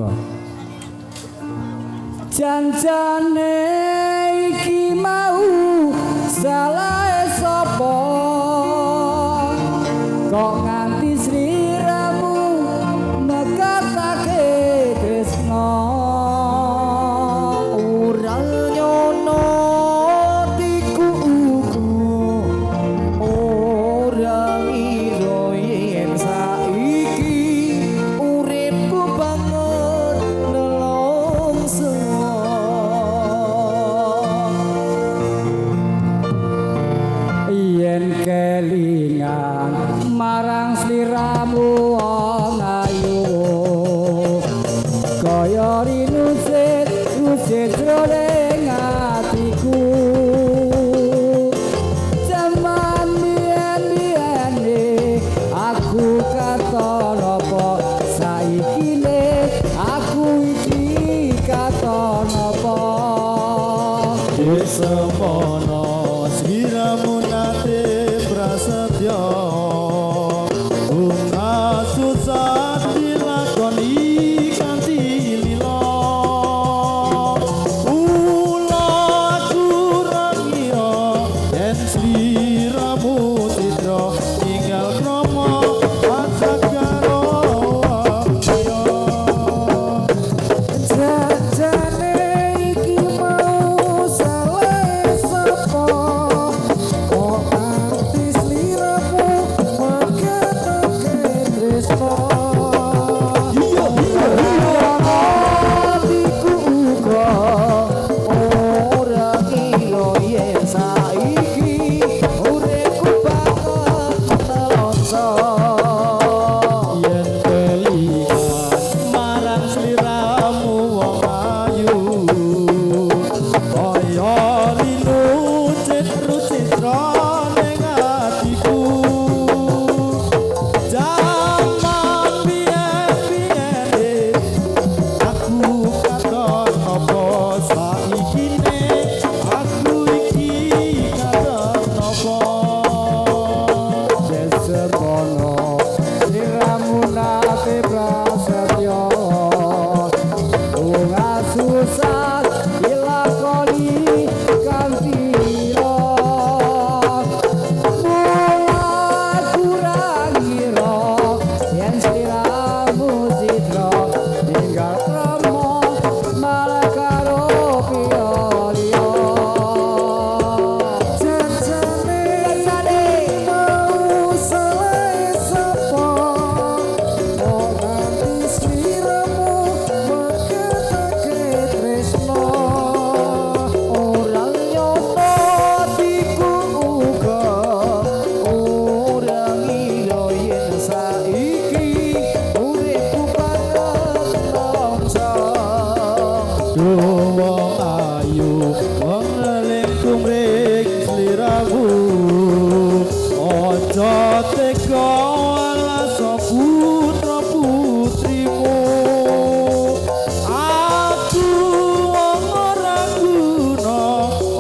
monggo. Janjane iki mau salah sapa kok nganti sliramu mekatake tresno ora nyono tiku ora ngira yen saiki uripku banget nelongso yen kelingan marang sliramu wong ayu kaya rinusit jroning atiku jaman biyen-biyene aku katon apa saikine aku iki katon apa semono sliramu nate prasetyo bunga susah dilakoni kanthi lila ula kurang iya yen sliramu citra tinggal kromo ajak karo ayo jajane iki mau salah sapa kok nganti sliramu mekatake tresno atiku uga ora kira yen saiki uripku banget nelongso yen kelingan marang sliramu wong ayu kaya rinucit citra ning atiku jaman biyen-biyene aku katon apa saikine aku iki katon apa Semono sliramu nate prasetyo bunga susah dilakoni kanthi lila mula kurang ngira yen sliramu citra tinggal kromo malah karo piya liya jajane mau salah sapa kok nganti sliramu mekatake tresno ora nyono atiku uga ora ngira yen saiki uripku banget nelongso wong ayu wong eling kumring sliramu aja tega alas putra putrimu aku wong ora guna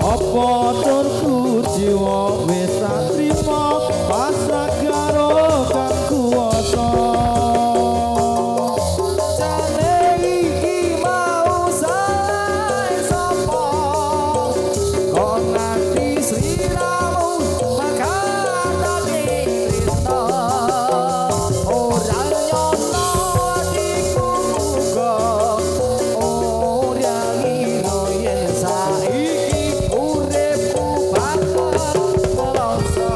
apa turku jiwa wis tak trima pasak karo kang kuwasa jane iki mau salah sapa kok nganti sliramu mekatake tresno ora nyono atiku uga ora ngira yen saiki uripku banget nelongso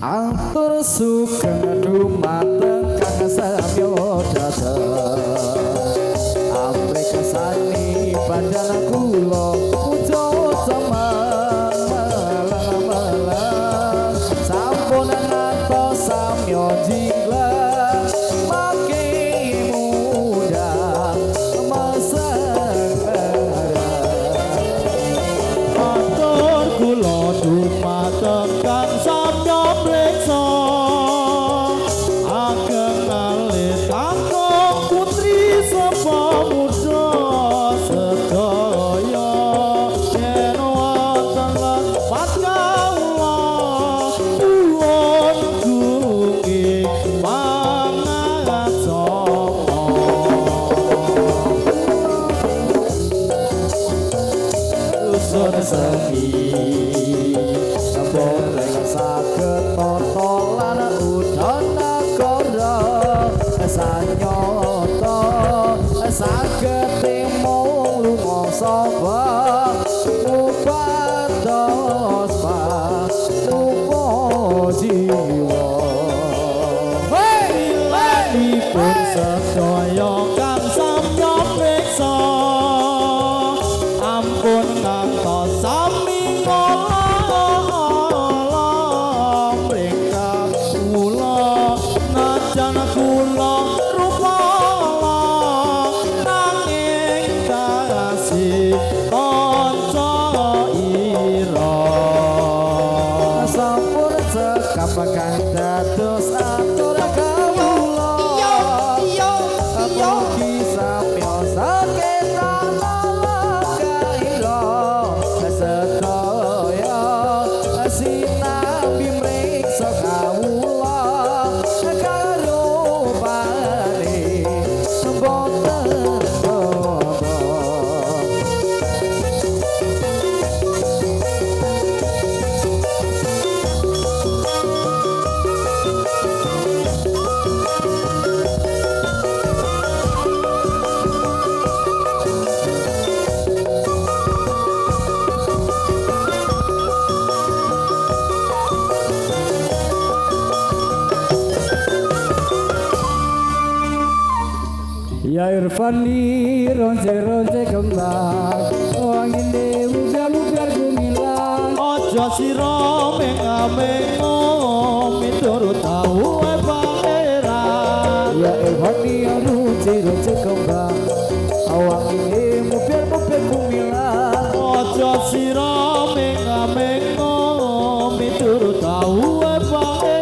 atur sugeng dumateng kang samya dateng amrih kesani panjang kula puja semelang sampun ngantos samya jinglang makin mudah sepi boten saged tata lan udan negara sanyata saged timung lumangsa upados panupa jiwa Ipun sedaya kang samya peksa ampun ngantos sami ngolah mereka kula najan kula rupala nanging kasih kanca ira sampun cekap kang dados atur kawula mugi samya saketan kaira sedaya sinambi mriksa kawula karo pare boten Ya Irfani ronce-ronce kembang wangine ujar-ujar gumilang aja sira menga-mengo miturut dawuhe pangeran Ya Irfani ronce-ronce kembang wangine mupir-mupir gumilang aja sira menga-mengo miturut dawuhe pangeran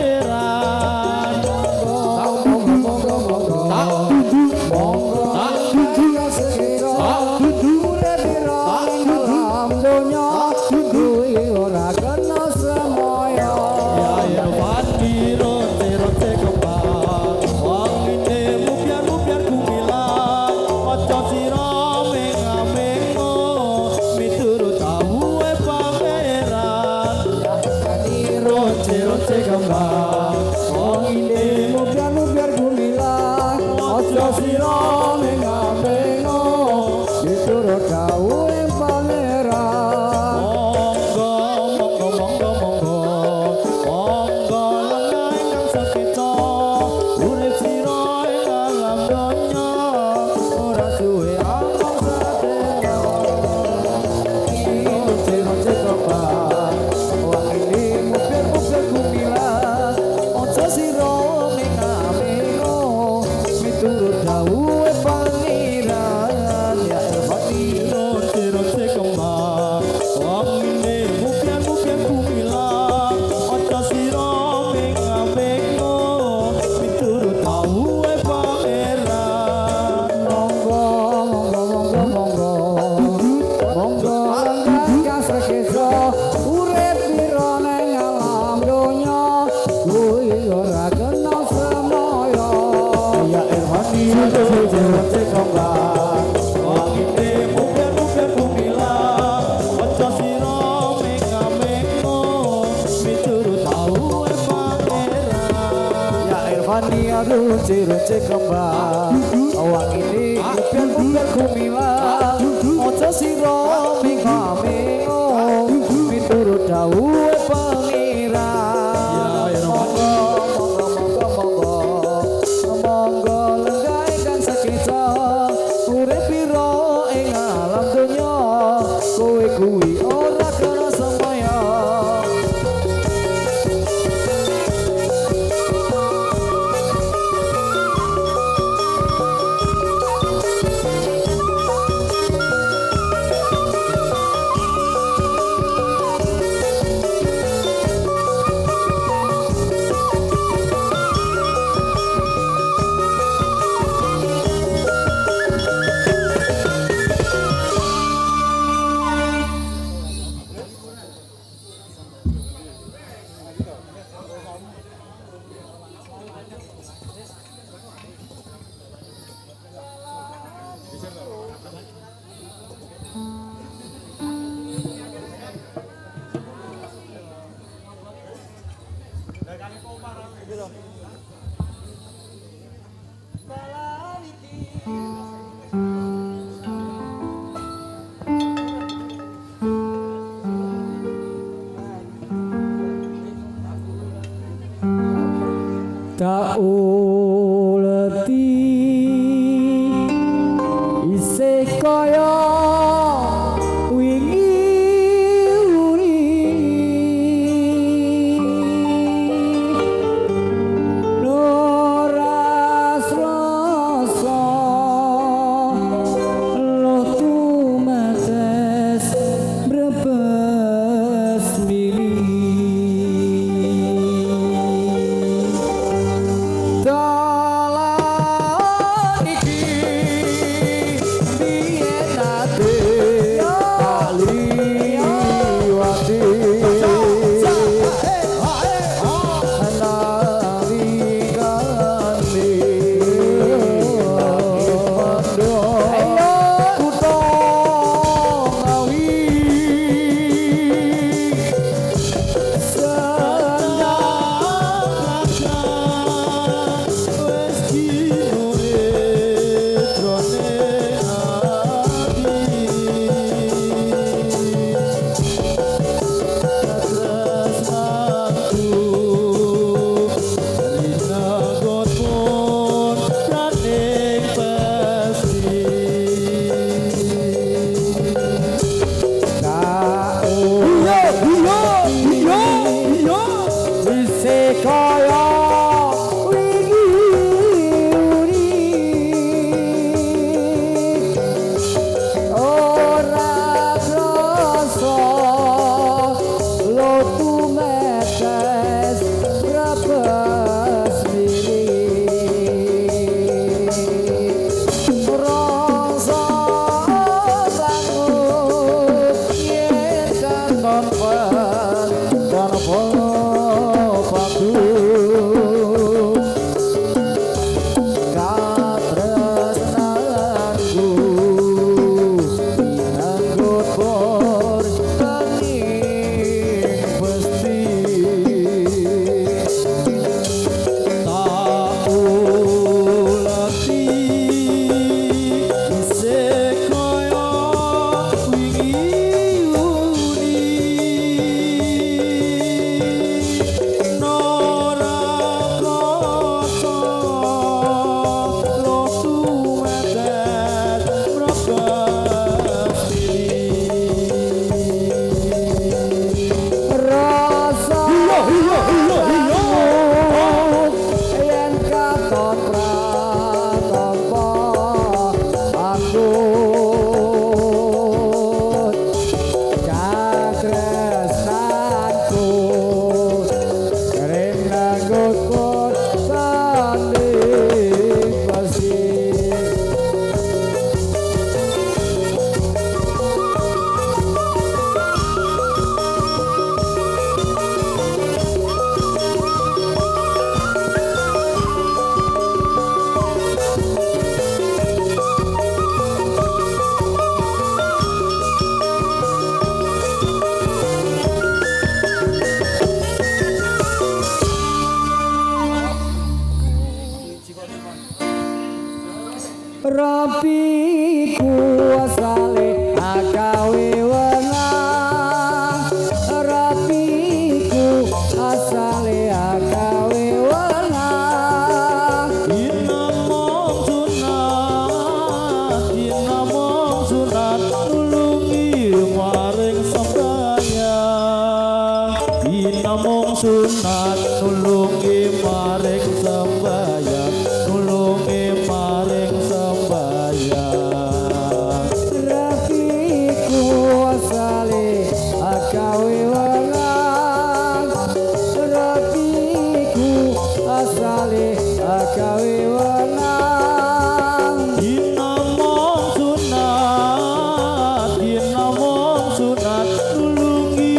Runci kembang awak ini upian kumilang ojo sira menga-mengo miturut dawuhe pangeran monggo lenggah ingkang sekeca urip pira ing alam donya kowe kuwi ora kena semaya Tak uleti isih kaya wingi uri noras rasa lo tumetes brebes mili dalan iki biyen ate aliwati nalikane pando kutha ngawi kaya wingi uri ora krasa lo tumetes brebes mili rasa bangun yen katon padu katresnanku minanggut por kening pesti tak uleti isih kaya wingi uri nora kaca lo tumetes brebes rasa yen katon pratompo anggut katresnanku renanggut pun sanding pasti rapiku asale agawe wenang rapiku asale agawe wenang dinamong sunat nulungi maring sembahyang dinamong sunat nulungi maring sembahyang nulungi maring sembahyang rapiku asale agawe wenang rapiku asale agawe wenang dinamong sunat nulungi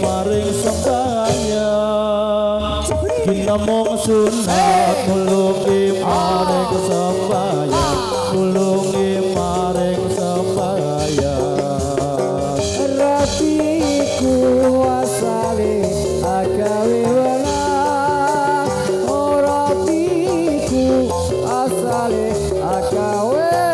maring sembahyang dinamong sunat nulungi maring sembahyang nulungi maring sembahyang rapiku asale agawe wenang rapiku asale agawe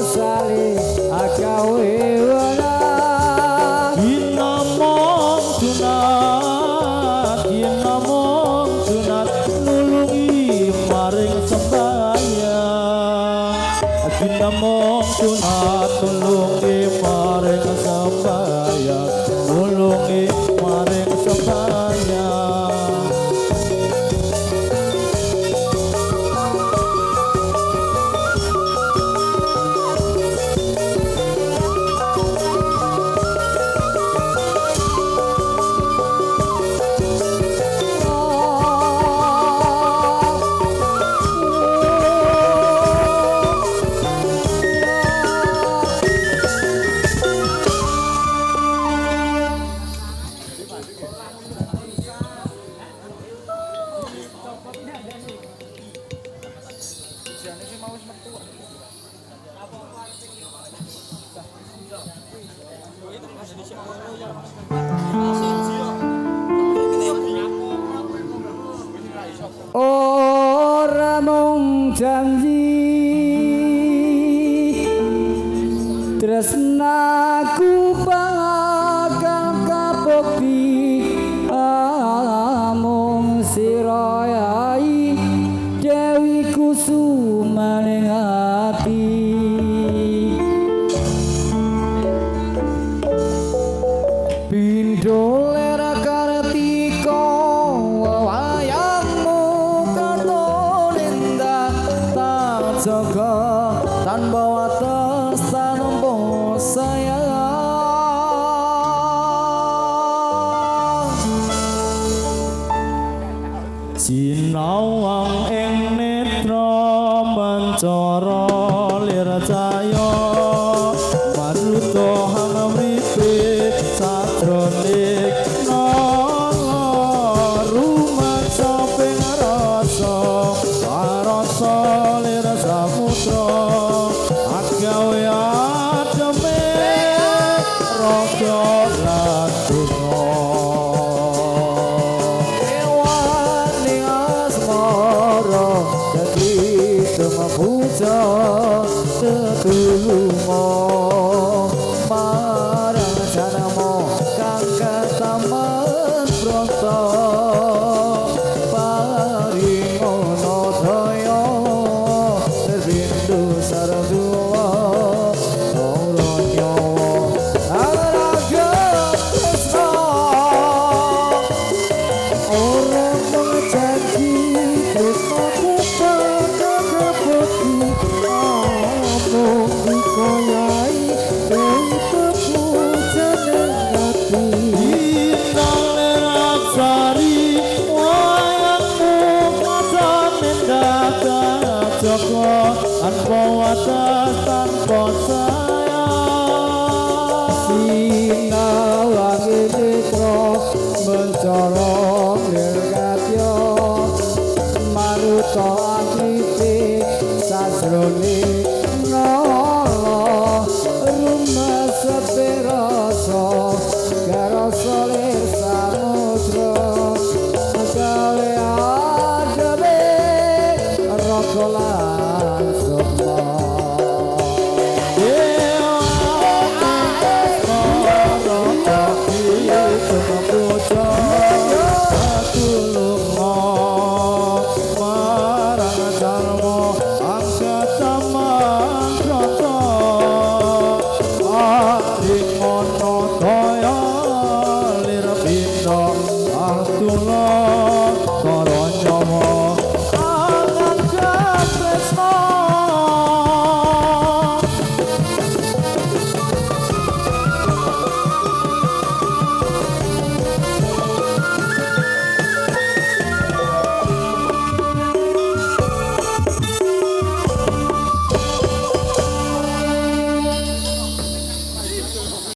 asale agawe wenang Ginamong sunat nulungi maring sembahyang Ginamong sunat nulungi maring sembahyang nulungi maring sembahyang ora mung janji tresnaku bakal kabukti amung sira yai Dewi Kusumaning ati pindho lera kartika wayangmu katon indah tak jaga tanpa wates tanpa sayang sinawang ing netra mancara lircaya maruta hamripe satronik nala rumaksa ping rasa parasa lir samutra agawe ademe raga lan donga ewaning asmara dadi tumapuja tetulu